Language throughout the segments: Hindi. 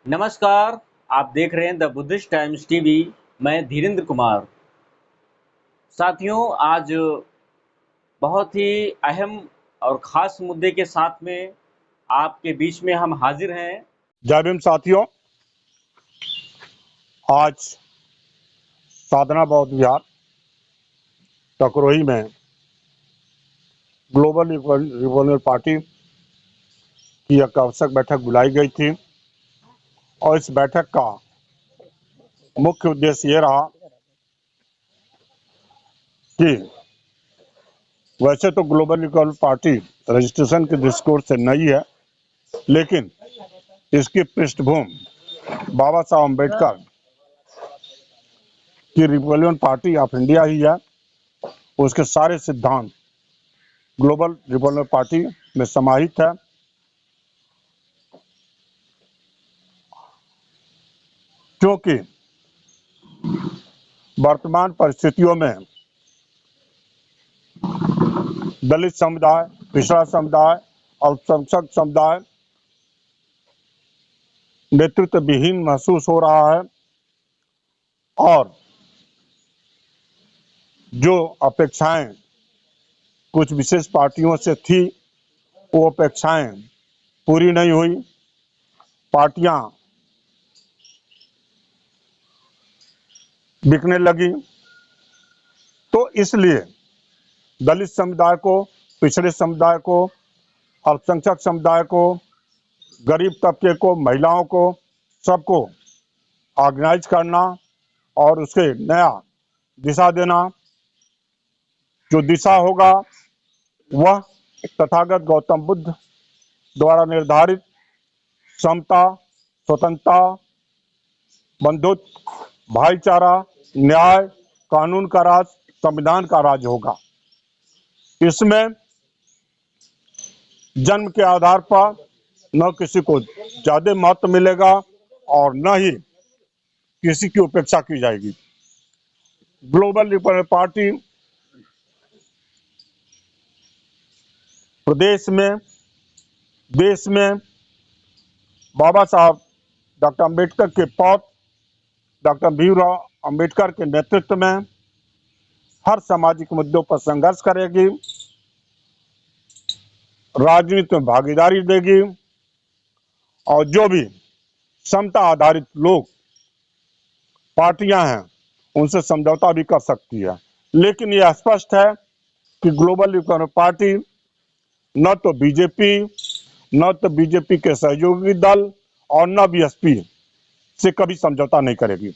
नमस्कार, आप देख रहे हैं द बुद्धिस्ट टाइम्स टीवी। मैं धीरेन्द्र कुमार। साथियों, आज बहुत ही अहम और ख़ास मुद्दे के साथ में आपके बीच में हम हाजिर हैं। जय भीम साथियों, आज साधना बौद्ध विहार टकरोही में ग्लोबल रिवॉल्यूशन पार्टी की एक आवश्यक बैठक बुलाई गई थी और इस बैठक का मुख्य उद्देश्य ये रहा कि वैसे तो ग्लोबल रिवॉल्यूशन पार्टी रजिस्ट्रेशन के दृष्टिकोण से नई है, लेकिन इसकी पृष्ठभूमि बाबा साहब अम्बेडकर की रिपब्लिकन पार्टी ऑफ इंडिया ही है। उसके सारे सिद्धांत ग्लोबल रिपब्लिकन पार्टी में समाहित है। क्योंकि वर्तमान परिस्थितियों में दलित समुदाय, पिछड़ा समुदाय, अल्पसंख्यक समुदाय नेतृत्व विहीन महसूस हो रहा है और जो अपेक्षाएं कुछ विशेष पार्टियों से थी, वो अपेक्षाएं पूरी नहीं हुई। पार्टियां बिकने लगी। तो इसलिए दलित समुदाय को, पिछड़े समुदाय को, अल्पसंख्यक समुदाय को, गरीब तबके को, महिलाओं को, सबको ऑर्गेनाइज करना और उसके नया दिशा देना। जो दिशा होगा वह तथागत गौतम बुद्ध द्वारा निर्धारित समता, स्वतंत्रता, बंधुत्व, भाईचारा, न्याय, कानून का राज, संविधान का राज होगा। इसमें जन्म के आधार पर न किसी को ज्यादा महत्व मिलेगा और न ही किसी की उपेक्षा की जाएगी। ग्लोबल रिपब्लिकन पार्टी प्रदेश में, देश में बाबा साहब डॉक्टर अम्बेडकर के पौत्र डॉक्टर भीमराव अम्बेडकर के नेतृत्व में हर सामाजिक मुद्दों पर संघर्ष करेगी, राजनीति में भागीदारी देगी और जो भी समता आधारित लोग पार्टियां हैं उनसे समझौता भी कर सकती है। लेकिन यह स्पष्ट है कि ग्लोबल रिपब्लिकन पार्टी न तो बीजेपी के सहयोगी दल और न बीएसपी से कभी समझौता नहीं करेगी।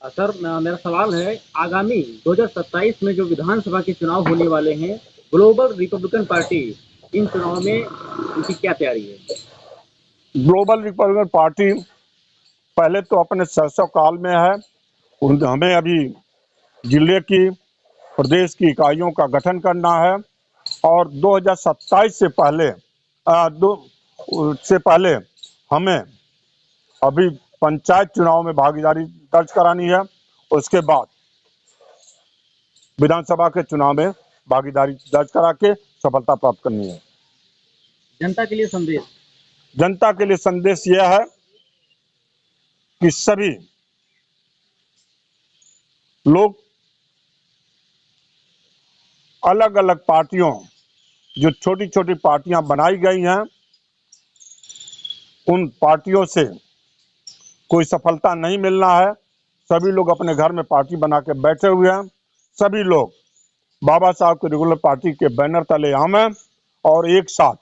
सर, मेरा सवाल है, आगामी 2027 में जो विधानसभा के चुनाव होने वाले हैं, ग्लोबल रिपब्लिकन पार्टी इन चुनाव में उनकी क्या तैयारी है? ग्लोबल रिपब्लिकन पार्टी पहले तो अपने शैशव काल में है। हमें अभी जिले की, प्रदेश की इकाइयों का गठन करना है और 2027 से पहले हमें अभी पंचायत चुनाव में भागीदारी दर्ज करानी है। उसके बाद विधानसभा के चुनाव में भागीदारी दर्ज करा के सफलता प्राप्त करनी है। जनता के लिए संदेश? जनता के लिए संदेश यह है कि सभी लोग अलग अलग पार्टियों, जो छोटी छोटी पार्टियां बनाई गई हैं, उन पार्टियों से कोई सफलता नहीं मिलना है। सभी लोग अपने घर में पार्टी बना के बैठे हुए हैं। सभी लोग बाबा साहब के रेगुलर पार्टी के बैनर तले आवें और एक साथ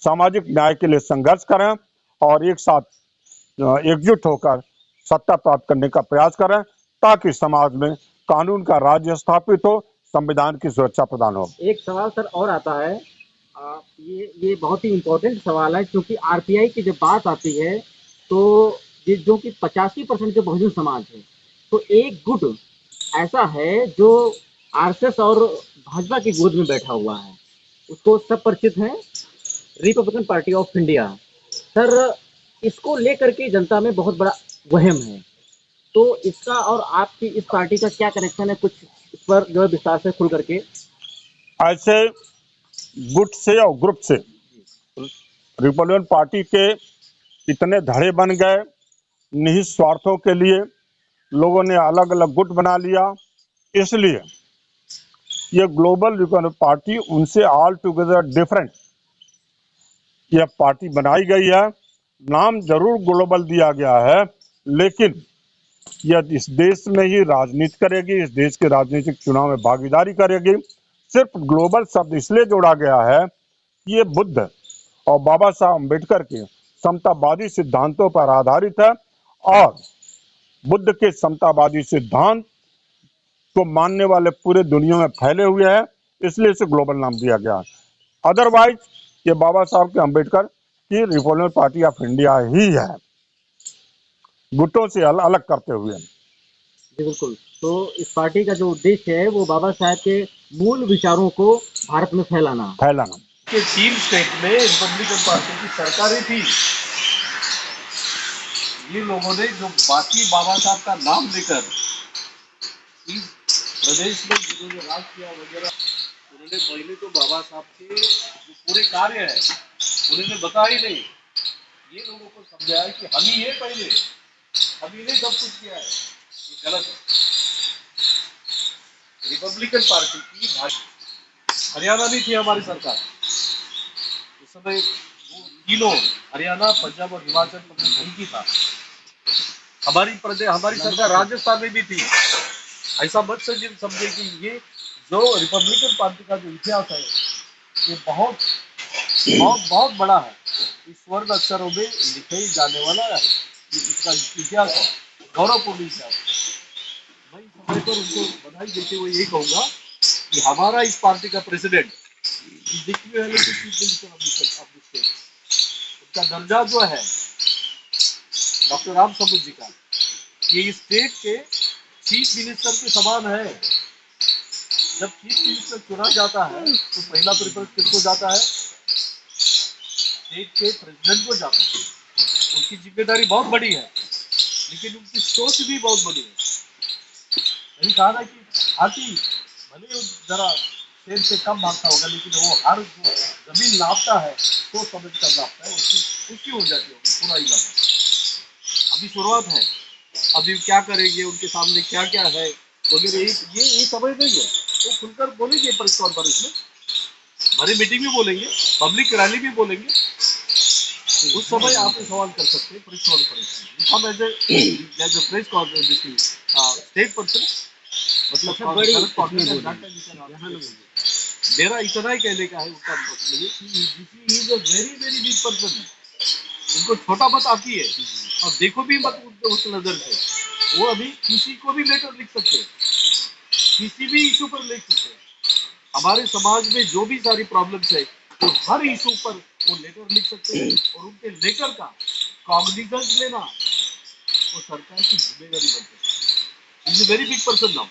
सामाजिक न्याय के लिए संघर्ष करें और एक साथ एकजुट होकर सत्ता प्राप्त करने का प्रयास करें, ताकि समाज में कानून का राज्य स्थापित हो, संविधान की सुरक्षा प्रदान हो। एक सवाल सर और आता है, ये बहुत ही इम्पोर्टेंट सवाल है, क्योंकि आरपीआई की जब बात आती है तो ये जो कि 85% के बहुजन समाज है, तो एक गुट ऐसा है जो आरएसएस और भाजपा की गोद में बैठा हुआ है। उसको सब परिचित है, Republican party of India. Sir, इसको लेकर के जनता में बहुत बड़ा वहम है, तो इसका और आपकी इस पार्टी का क्या कनेक्शन है? कुछ इस पर जो है विस्तार से खुल करके। ऐसे गुट से और ग्रुप से रिपब्लिकन पार्टी के इतने धड़े बन गए, निहित स्वार्थों के लिए लोगों ने अलग अलग गुट बना लिया। इसलिए ये ग्लोबल रिपब्लिकन पार्टी उनसे ऑल टुगेदर डिफरेंट यह पार्टी बनाई गई है। नाम जरूर ग्लोबल दिया गया है, लेकिन यह इस देश में ही राजनीति करेगी, इस देश के राजनीतिक चुनाव में भागीदारी करेगी। सिर्फ ग्लोबल शब्द इसलिए जोड़ा गया है कि ये बुद्ध और बाबा साहब अम्बेडकर के समतावादी सिद्धांतों पर आधारित है और बुद्ध के समतावादी सिद्धांत को मानने वाले पूरे दुनिया में फैले हुए हैं, इसलिए इसे ग्लोबल नाम दिया गया। अदरवाइज ये बाबा साहब के अम्बेडकर की रिपब्लिकन पार्टी ऑफ इंडिया ही है, गुटों से अलग करते हुए। जी बिल्कुल। तो इस पार्टी का जो उद्देश्य है वो बाबा साहब के मूल विचारों को भारत में फैलाना। के 3 स्टेट में रिपब्लिकन पार्टी की सरकारें थी। ये लोगों ने जो बाकी बाबा साहब का नाम लेकर इस प्रदेश में जिन्होंने राज किया वगैरह, उन्होंने पहले तो बाबा साहब के जो पूरे कार्य है उन्होंने बताया ही नहीं। ये लोगों को समझाया कि हम ही है पहले, हम ही ने सब कुछ किया है, ये गलत है। रिपब्लिकन पार्टी की हरियाणा भी थी हमारी सरकार, उस समय वो तीनों हरियाणा, पंजाब और हिमाचल प्रदेश उनकी था। हमारी सरकार राजस्थान में भी थी। ऐसा मत समझे कि ये जो रिपब्लिकन पार्टी का जो इतिहास है ये बहुत बहुत बहुत बड़ा है, इस स्वर्ण अक्षरों में लिखे जाने वाला है, इसका इतिहास है, गौरवपूर्ण इतिहास। मैं इस समय पर उनको बधाई देते हुए यही कहूँगा कि हमारा इस पार्टी का प्रेसिडेंट उनका दर्जा जो है डॉक्टर राम सबूत जी का, ये स्टेट के चीफ मिनिस्टर के समान है। जब चीफ मिनिस्टर चुना जाता है तो पहला प्रेफरेंस किसको जाता है? स्टेट के प्रेसिडेंट को जाता है। उनकी जिम्मेदारी बहुत बड़ी है, लेकिन उनकी सोच भी बहुत बड़ी है। मैंने कहा ना कि हाथी भले जरा शेर से कम भागता होगा, लेकिन वो हर जमीन नापता है तो समझ कर नापता है, उसकी खुशी हो जाती होगी पूरा इलाका। अभी शुरुआत है, अभी क्या करेंगे, उनके सामने क्या क्या है वगैरह, ये समझ नहीं है। वो तो खुलकर बोलेंगे प्रेस कॉन्फ्रेंस में, हमारी मीटिंग भी बोलेंगे, पब्लिक रैली भी बोलेंगे, उस समय आप सवाल कर सकते हैं प्रेस कॉन्फ्रेंस। हम as a press conference state person, मतलब मेरा इतना ही कहने का है, उसका वेरी वेरी बिग पर्सन है, उनको छोटा मत आती है और देखो भी मत उस नजर से। वो अभी किसी को भी लेटर लिख सकते हैं, किसी भी इशू पर लिख सकते हैं। हमारे समाज में जो भी सारी प्रॉब्लम्स है तो हर इशू पर वो लेटर लिख सकते हैं, और उनके लेटर का कॉग्निजेंस लेना वो सरकार की जिम्मेदारी बनती है। Is a very big person now.